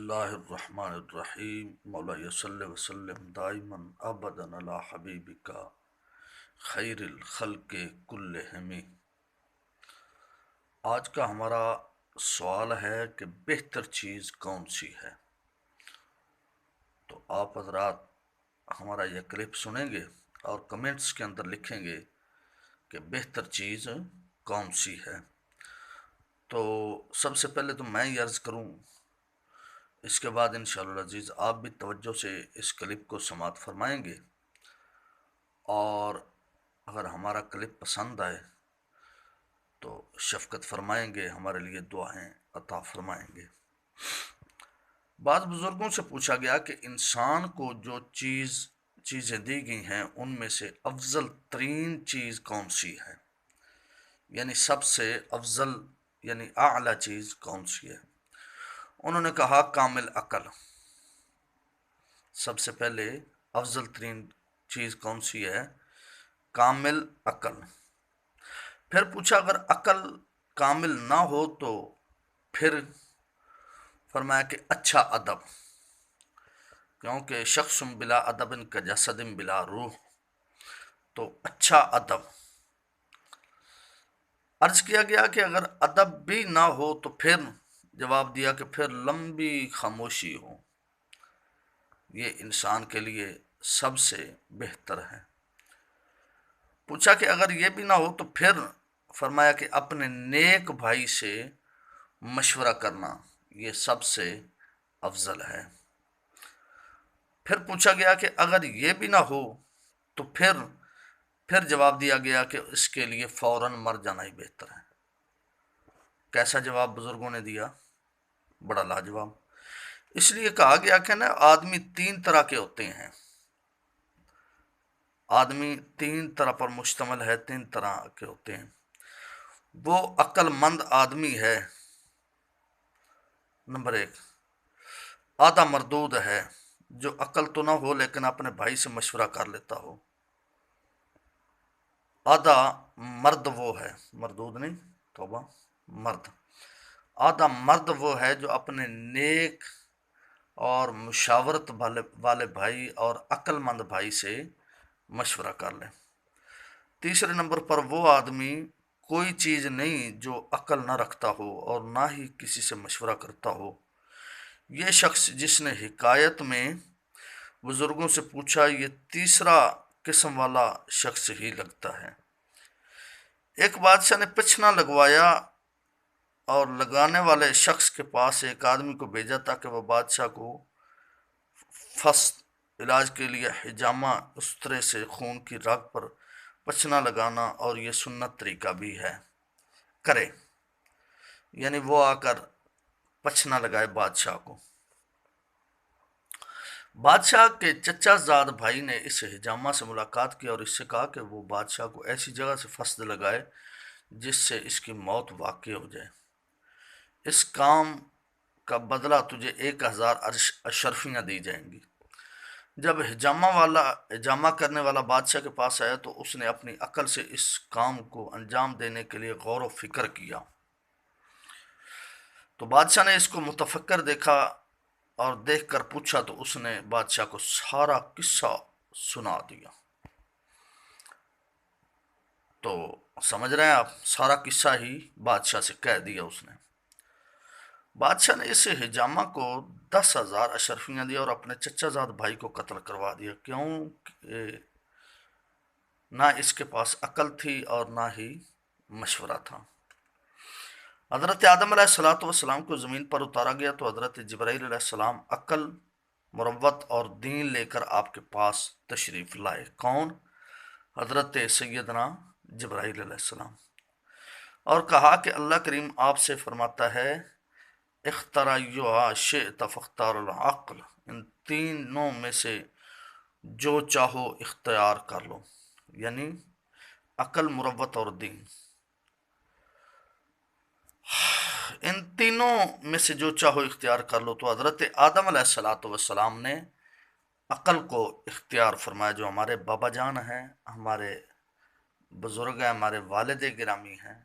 اللہ الرحمن الرحیم مولا صلی وسلم دائما ابدا علی حبیبک خیر الخلق کلہم۔ آج کا ہمارا سوال ہے کہ بہتر چیز کون سی ہے؟ تو آپ حضرات ہمارا یہ کلپ سنیں گے اور کمنٹس کے اندر لکھیں گے کہ بہتر چیز کون سی ہے۔ تو سب سے پہلے تو میں یہ عرض کروں، اس کے بعد انشاءاللہ العزیز آپ بھی توجہ سے اس کلپ کو سماعت فرمائیں گے، اور اگر ہمارا کلپ پسند آئے تو شفقت فرمائیں گے، ہمارے لیے دعائیں عطا فرمائیں گے۔ بعض بزرگوں سے پوچھا گیا کہ انسان کو جو چیزیں دی گئی ہیں ان میں سے افضل ترین چیز کون سی ہے، یعنی سب سے افضل یعنی اعلیٰ چیز کون سی ہے؟ انہوں نے کہا کامل عقل۔ سب سے پہلے افضل ترین چیز کون سی ہے؟ کامل عقل۔ پھر پوچھا اگر عقل کامل نہ ہو تو پھر فرمایا کہ اچھا ادب، کیونکہ شخص بلا ادب کا جسد بلا روح، تو اچھا ادب۔ عرض کیا گیا کہ اگر ادب بھی نہ ہو تو پھر جواب دیا کہ پھر لمبی خاموشی ہو، یہ انسان کے لیے سب سے بہتر ہے۔ پوچھا کہ اگر یہ بھی نہ ہو تو پھر فرمایا کہ اپنے نیک بھائی سے مشورہ کرنا یہ سب سے افضل ہے۔ پھر پوچھا گیا کہ اگر یہ بھی نہ ہو تو پھر جواب دیا گیا کہ اس کے لیے فوراً مر جانا ہی بہتر ہے۔ کیسا جواب بزرگوں نے دیا؟ بڑا لاجواب۔ اس لیے کہا گیا کہ نا آدمی تین طرح کے ہوتے ہیں، آدمی تین طرح پر مشتمل ہے، تین طرح کے ہوتے ہیں۔ وہ عقل مند آدمی ہے، نمبر ایک۔ آدھا مردود ہے، جو عقل تو نہ ہو لیکن اپنے بھائی سے مشورہ کر لیتا ہو۔ آدھا مرد وہ ہے، مردود نہیں، توبہ، مرد۔ آدھا مرد وہ ہے جو اپنے نیک اور مشاورت والے بھائی اور عقل مند بھائی سے مشورہ کر لیں۔ تیسرے نمبر پر وہ آدمی کوئی چیز نہیں جو عقل نہ رکھتا ہو اور نہ ہی کسی سے مشورہ کرتا ہو۔ یہ شخص جس نے حکایت میں بزرگوں سے پوچھا، یہ تیسرا قسم والا شخص ہی لگتا ہے۔ ایک بادشاہ نے پچھنا لگوایا اور لگانے والے شخص کے پاس ایک آدمی کو بھیجا تاکہ وہ بادشاہ کو فصد علاج کے لیے حجامہ استرے سے خون کی راگ پر پچھنا لگانا، اور یہ سنت طریقہ بھی ہے، کرے۔ یعنی وہ آ کر پچھنا لگائے بادشاہ کو۔ بادشاہ کے چچا زاد بھائی نے اس حجامہ سے ملاقات کی اور اس سے کہا کہ وہ بادشاہ کو ایسی جگہ سے فصد لگائے جس سے اس کی موت واقع ہو جائے۔ اس کام کا بدلہ تجھے 1000 اشرفیاں دی جائیں گی۔ جب حجامہ کرنے والا بادشاہ کے پاس آیا تو اس نے اپنی عقل سے اس کام کو انجام دینے کے لیے غور و فکر کیا۔ تو بادشاہ نے اس کو متفکر دیکھا اور دیکھ کر پوچھا تو اس نے بادشاہ کو سارا قصہ سنا دیا۔ تو سمجھ رہے ہیں آپ، سارا قصہ ہی بادشاہ سے کہہ دیا اس نے۔ بادشاہ نے اس حجامہ کو 10,000 اشرفیاں دی اور اپنے چچا زاد بھائی کو قتل کروا دیا، کیوں کہ نہ اس کے پاس عقل تھی اور نہ ہی مشورہ تھا۔ حضرت آدم علیہ السلام کو زمین پر اتارا گیا تو حضرت جبرائیل علیہ السلام عقل، مروت اور دین لے کر آپ کے پاس تشریف لائے۔ کون؟ حضرت سیدنا جبرائیل علیہ السلام۔ اور کہا کہ اللہ کریم آپ سے فرماتا ہے اختر ایھا شئت فاختار العقل، ان تینوں میں سے جو چاہو اختیار کر لو، یعنی عقل، مروت اور دین۔ ان تینوں میں سے جو چاہو اختیار کر لو۔ تو حضرت آدم علیہ السلام نے عقل کو اختیار فرمایا، جو ہمارے بابا جان ہیں، ہمارے بزرگ ہیں، ہمارے والد گرامی ہیں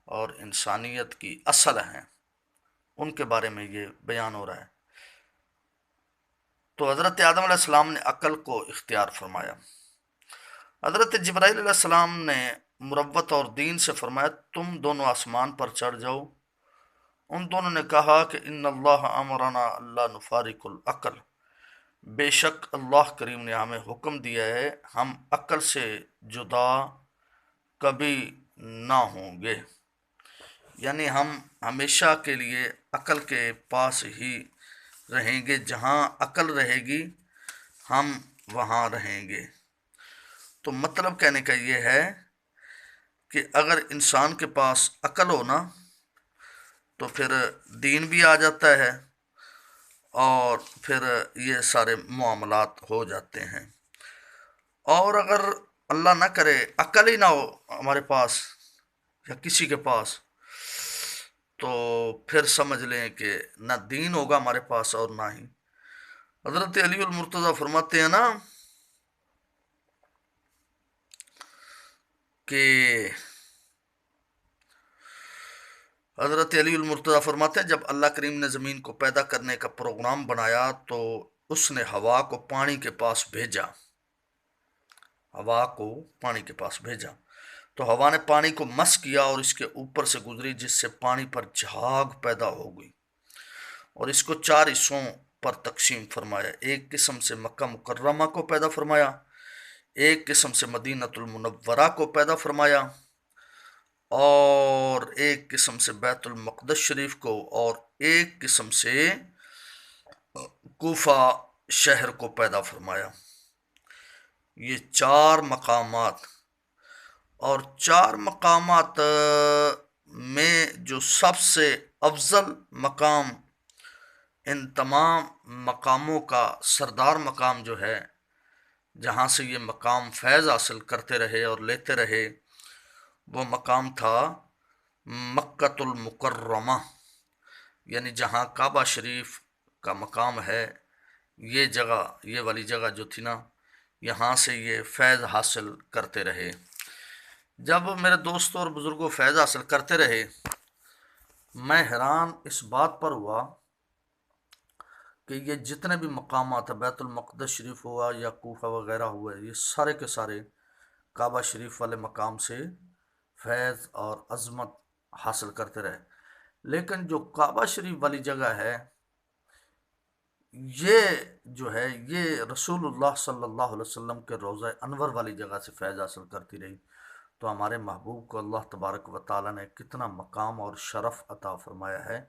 اور انسانیت کی اصل ہیں، ان کے بارے میں یہ بیان ہو رہا ہے۔ تو حضرت آدم علیہ السلام نے عقل کو اختیار فرمایا. حضرت جبرائیل علیہ السلام نے مروت اور دین سے فرمایا تم دونوں آسمان پر چڑھ جاؤ. ان دونوں نے کہا کہ ان اللہ امرنا اللہ نفارق العقل، بے شک اللہ کریم نے ہمیں حکم دیا ہے ہم عقل سے جدا کبھی نہ ہوں گے، یعنی ہم ہمیشہ کے لیے عقل کے پاس ہی رہیں گے، جہاں عقل رہے گی ہم وہاں رہیں گے. تو مطلب کہنے کا یہ ہے کہ اگر انسان کے پاس عقل ہو نا تو پھر دین بھی آ جاتا ہے اور پھر یہ سارے معاملات ہو جاتے ہیں. اور اگر اللہ نہ کرے عقل ہی نہ ہو ہمارے پاس یا کسی کے پاس، تو پھر سمجھ لیں کہ نہ دین ہوگا ہمارے پاس اور نہ ہی. حضرت علی المرتضیٰ فرماتے ہیں نا کہ حضرت علی المرتضیٰ فرماتے ہیں جب اللہ کریم نے زمین کو پیدا کرنے کا پروگرام بنایا تو اس نے ہوا کو پانی کے پاس بھیجا، ہوا کو پانی کے پاس بھیجا تو ہوا نے پانی کو مس کیا اور اس کے اوپر سے گزری، جس سے پانی پر جھاگ پیدا ہو گئی اور اس کو 4 حصوں پر تقسیم فرمایا. ایک قسم سے مکہ مکرمہ کو پیدا فرمایا، ایک قسم سے مدینۃ المنورہ کو پیدا فرمایا، اور ایک قسم سے بیت المقدس شریف کو، اور ایک قسم سے کوفہ شہر کو پیدا فرمایا. یہ 4 مقامات، اور 4 مقامات میں جو سب سے افضل مقام ان تمام مقاموں کا سردار مقام جو ہے، جہاں سے یہ مقام فیض حاصل کرتے رہے اور لیتے رہے، وہ مقام تھا مکۃ المکرمہ، یعنی جہاں کعبہ شریف کا مقام ہے. یہ جگہ، یہ والی جگہ جو تھی نا، یہاں سے یہ فیض حاصل کرتے رہے. جب میرے دوستوں اور بزرگوں فیض حاصل کرتے رہے، میں حیران اس بات پر ہوا کہ یہ جتنے بھی مقامات ہیں، بیت المقدس شریف ہوا یا کوفہ وغیرہ ہوئے، یہ سارے کے سارے کعبہ شریف والے مقام سے فیض اور عظمت حاصل کرتے رہے. لیکن جو کعبہ شریف والی جگہ ہے، یہ جو ہے یہ رسول اللہ صلی اللہ علیہ وسلم کے روضہ انور والی جگہ سے فیض حاصل کرتی رہی. تو ہمارے محبوب کو اللہ تبارک و تعالیٰ نے کتنا مقام اور شرف عطا فرمایا ہے.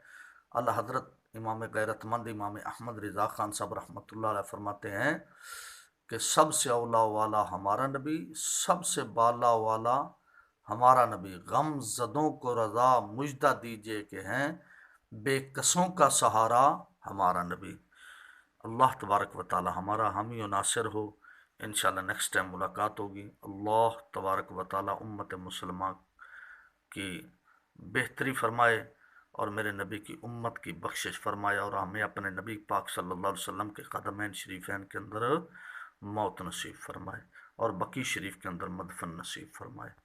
اللہ حضرت امام غیرت مند امام احمد رضا خان صاحب رحمۃ اللہ علیہ فرماتے ہیں کہ سب سے اولا والا ہمارا نبی، سب سے بالا والا ہمارا نبی، غم زدوں کو رضا مجدہ دیجئے کہ ہیں بے کسوں کا سہارا ہمارا نبی. اللہ تبارک و تعالی ہمارا حامی و ناصر ہو. انشاءاللہ نیکسٹ ٹائم ملاقات ہوگی. اللہ تبارک و تعالی امت مسلمہ کی بہتری فرمائے اور میرے نبی کی امت کی بخشش فرمائے، اور ہمیں اپنے نبی پاک صلی اللہ علیہ وسلم کے قدمین شریفین کے اندر موت نصیب فرمائے اور بقی شریف کے اندر مدفن نصیب فرمائے.